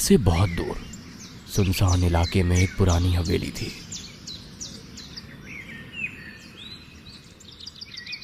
से बहुत दूर सुनसान इलाके में एक पुरानी हवेली थी।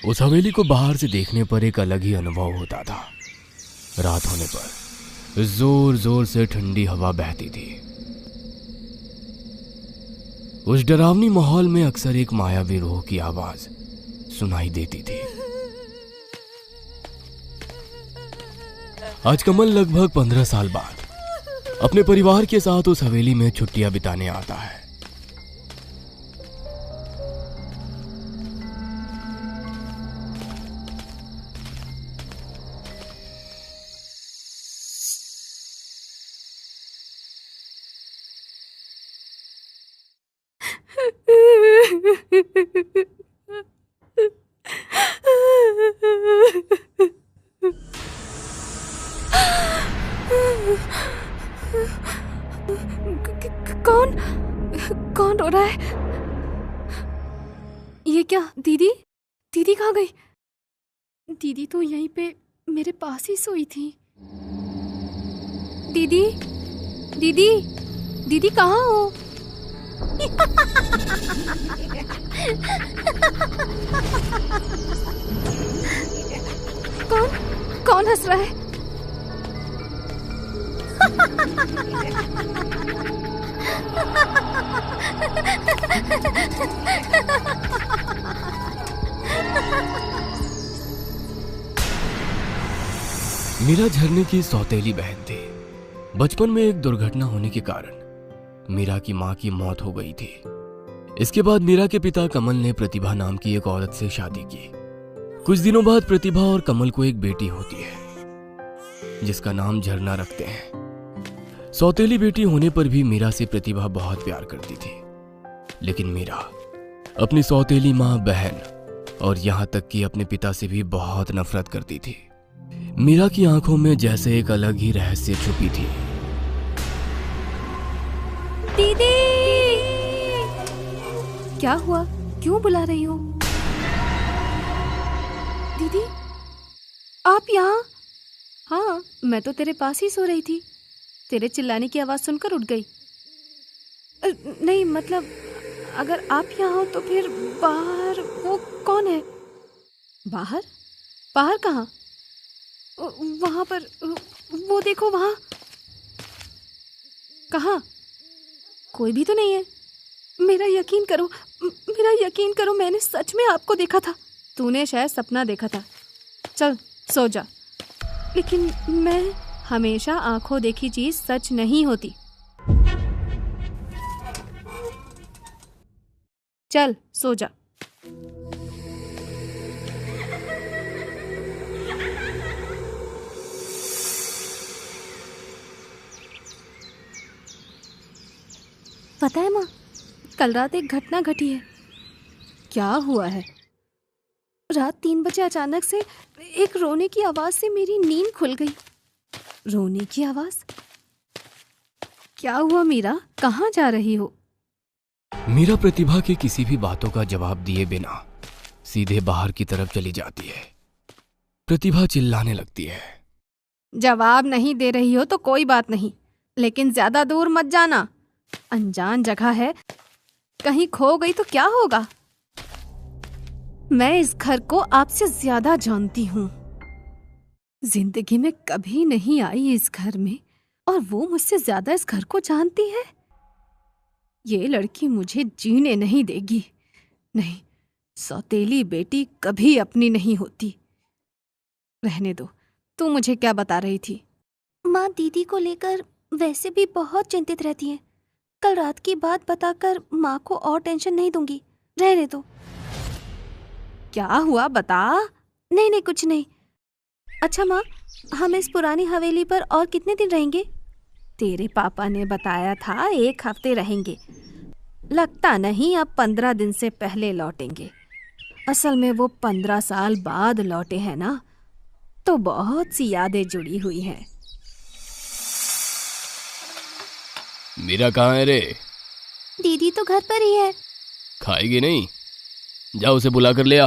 उस हवेली को बाहर से देखने पर एक अलग ही अनुभव होता था। रात होने पर जोर जोर से ठंडी हवा बहती थी। उस डरावनी माहौल में अक्सर एक मायावी रूह की आवाज सुनाई देती थी। आज कमल लगभग 15 साल बाद अपने परिवार के साथ उस हवेली में छुट्टियां बिताने आता है। कौन रो रहा है? ये क्या? दीदी? दीदी कहाँ गई? दीदी तो यहीं पे मेरे पास ही सोई थी। दीदी, दीदी, दीदी कहाँ हो? कौन हंस रहा है? मीरा झरने की सौतेली बहन थी। बचपन में एक दुर्घटना होने के कारण मीरा की मां की मौत हो गई थी। इसके बाद मीरा के पिता कमल ने प्रतिभा नाम की एक औरत से शादी की। कुछ दिनों बाद प्रतिभा और कमल को एक बेटी होती है जिसका नाम झरना रखते हैं। सौतेली बेटी होने पर भी मीरा से प्रतिभा बहुत प्यार करती थी, लेकिन मीरा अपनी सौतेली मां, बहन और यहां तक कि अपने पिता से भी बहुत नफरत करती थी। मीरा की आंखों में जैसे एक अलग ही रहस्य छुपी थी। दीदी! क्या हुआ? क्यों बुला रही हो? दीदी, आप यहाँ? हाँ, मैं तो तेरे पास ही सो रही थी। तेरे चिल्लाने की आवाज सुनकर उठ गई। नहीं, मतलब अगर आप यहाँ हो तो फिर बाहर वो कौन है? बाहर? बाहर कहाँ? वहां पर, वो देखो वहां। कहाँ? कोई भी तो नहीं है। मेरा यकीन करो, मैंने सच में आपको देखा था। तूने शायद सपना देखा था। चल सो जा। लेकिन मैं हमेशा आंखों देखी चीज सच नहीं होती। चल सो जा। पता है माँ, कल रात एक घटना घटी है। क्या हुआ है? रात 3 बजे अचानक से एक रोने की आवाज से मेरी नींद खुल गई। रोने की आवाज? क्या हुआ मीरा? कहाँ जा रही हो? मीरा प्रतिभा की किसी भी बातों का जवाब दिए बिना सीधे बाहर की तरफ चली जाती है। प्रतिभा चिल्लाने लगती है। जवाब नहीं दे रही हो तो कोई बात नहीं, लेकिन ज्यादा दूर मत जाना। अनजान जगह है, कहीं खो गई तो क्या होगा? मैं इस घर को आपसे ज्यादा जानती हूँ। जिंदगी में कभी नहीं आई इस घर में, और वो मुझसे ज्यादा इस घर को जानती है। ये लड़की मुझे जीने नहीं देगी। नहीं, सौतेली बेटी कभी अपनी नहीं होती। रहने दो। तू मुझे क्या बता रही थी? माँ दीदी को लेकर वैसे भी बहुत चिंतित रहती है। कल रात की बात बताकर माँ को और टेंशन नहीं दूंगी। रहने दो। क्या हुआ बता? नहीं, कुछ नहीं। अच्छा माँ, हम इस पुरानी हवेली पर और कितने दिन रहेंगे? तेरे पापा ने बताया था 1 हफ्ते रहेंगे। लगता नहीं अब 15 दिन से पहले लौटेंगे। असल में वो 15 साल बाद लौटे हैं ना, तो बहुत सी यादें जुड़ी हुई हैं। मीरा कहाँ है रे? दीदी तो घर पर ही है। खाएगी नहीं? जा उसे बुला कर ले आ।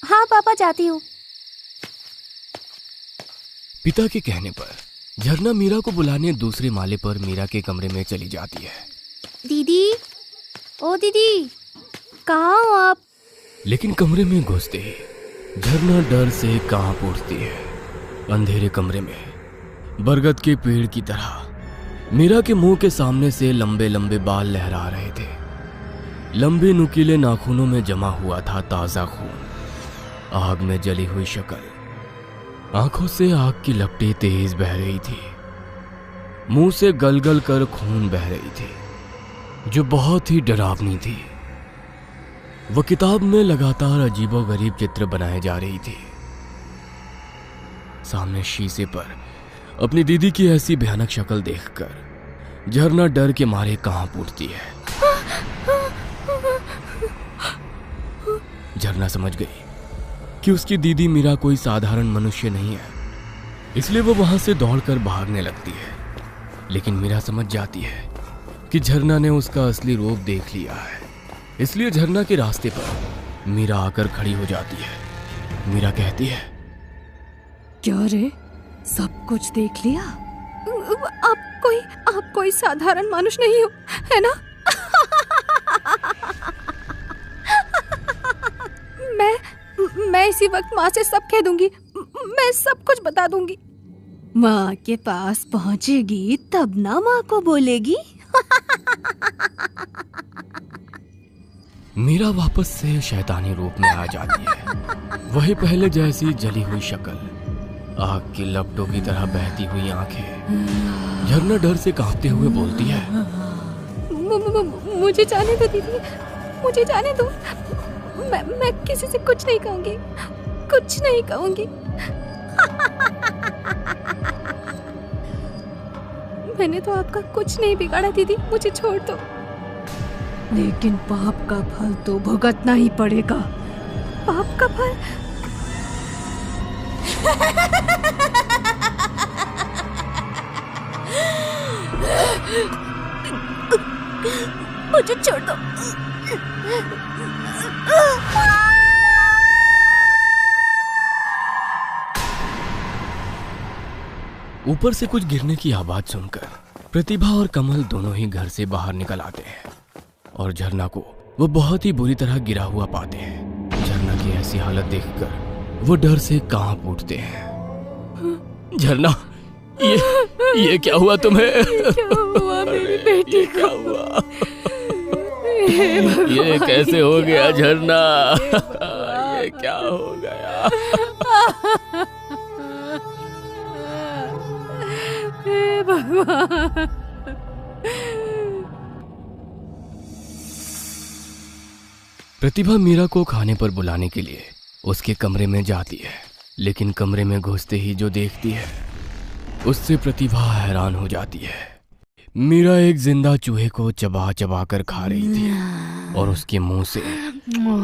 हाँ पापा, जाती हूँ। पिता के कहने पर झरना मीरा को बुलाने दूसरे माले पर मीरा के कमरे में चली जाती है। दीदी, ओ दीदी, कहाँ हो आप? लेकिन कमरे में घुसते ही झरना डर से कांप उठती है। अंधेरे कमरे में बरगद के पेड़ की तरह मीरा के मुंह के सामने से लंबे लंबे बाल लहरा रहे थे। लंबे नुकीले नाखूनों में जमा हुआ था ताजा खून। आग में जली हुई शक्ल, आंखों से आग की लपटें तेज बह रही थी। मुंह से गलगल कर खून बह रही थी, जो बहुत ही डरावनी थी। वो किताब में लगातार अजीबोगरीब चित्र बनाए जा रही थी। सामने शीशे पर अपनी दीदी की ऐसी भयानक शक्ल देखकर झरना डर के मारे कांप उठती है। झरना समझ गई कि उसकी दीदी मीरा कोई साधारण मनुष्य नहीं है, इसलिए वो वहां से दौड़कर भागने लगती है। लेकिन मीरा समझ जाती है कि झरना ने उसका असली रूप देख लिया है, इसलिए झरना के रास्ते पर मीरा आकर खड़ी हो जाती है। मीरा कहती है, क्या रे, सब कुछ देख लिया? आप कोई साधारण मनुष्य नहीं हो, है ना? मैं इसी वक्त माँ से सब कह दूंगी। मैं सब कुछ बता दूंगी। माँ के पास पहुँचेगी तब ना माँ को बोलेगी। मीरा वापस से शैतानी रूप में आ जाती है। वही पहले जैसी जली हुई शक्ल, आग की लपटों की तरह बहती हुई आंखें। झरना डर से कांपते हुए बोलती है, मुझे जाने दो दीदी, मुझे जाने दो। मैं किसी से कुछ नहीं कहूंगी, कुछ नहीं कहूंगी। मैंने तो आपका कुछ नहीं बिगाड़ा दीदी, मुझे छोड़ दो। लेकिन पाप का फल तो भुगतना ही पड़ेगा। पाप का फल? मुझे छोड़ दो। ऊपर से कुछ गिरने की आवाज सुनकर प्रतिभा और कमल दोनों ही घर से बाहर निकल आते हैं और झरना को वो बहुत ही बुरी तरह गिरा हुआ पाते हैं। झरना की ऐसी हालत देखकर वो डर से कांप उठते हैं। झरना, ये क्या हुआ तुम्हें? क्या हुआ मेरी बेटी को? क्या हुआ? ये कैसे हो गया झरना? ये क्या हो गया? हे भगवान। प्रतिभा मीरा को खाने पर बुलाने के लिए उसके कमरे में जाती है, लेकिन कमरे में घुसते ही जो देखती है उससे प्रतिभा हैरान हो जाती है। मीरा एक जिंदा चूहे को चबा चबा कर खा रही थी और उसके मुंह से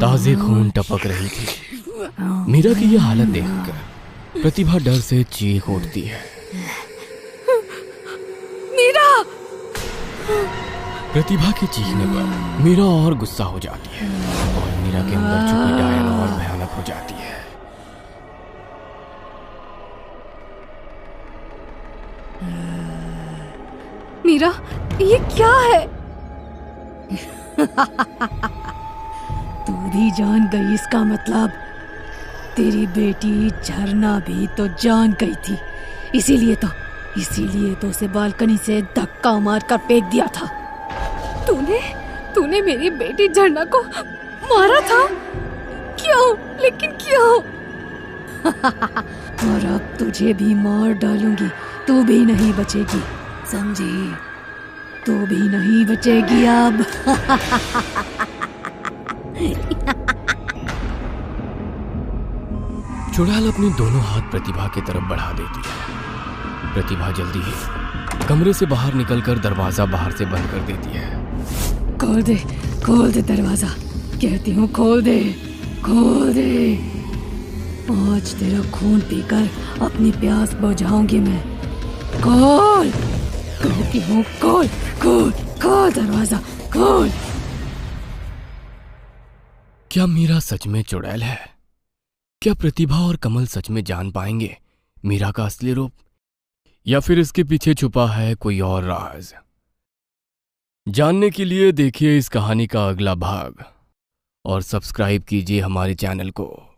ताजे खून टपक रही थी। मीरा की यह हालत देखकर प्रतिभा डर से चीख उठती है। मीरा! प्रतिभा के चीखने पर मीरा और गुस्सा हो जाती है और मीरा के अंदर छुपी डायन और भयानक हो जाती है। मीरा, ये क्या है? तू भी जान गई इसका मतलब? तेरी बेटी झरना भी तो जान गई थी, इसीलिए तो उसे बालकनी से धक्का मारकर फेंक दिया था। तूने मेरी बेटी झरना को मारा था? क्यों? लेकिन क्यों? और अब तुझे भी मार डालूंगी, तू भी नहीं बचेगी, समझी? तू भी नहीं बचेगी अब। चुड़ैल अपने दोनों हाथ प्रतिभा की तरफ बढ़ा देती है। प्रतिभा जल्दी ही कमरे से बाहर निकलकर दरवाजा बाहर से बंद कर देती है। खोल दे दरवाजा, कहती हूँ खोल दे। आज तेरा खून पीकर अपनी प्यास बुझाऊंगी मैं। कहती हूँ खोल दरवाजा, खोल। क्या मीरा सच में चुड़ैल है? क्या प्रतिभा और कमल सच में जान पाएंगे मीरा का असली रूप? या फिर इसके पीछे छुपा है कोई और राज? जानने के लिए देखिए इस कहानी का अगला भाग और सब्सक्राइब कीजिए हमारे चैनल को।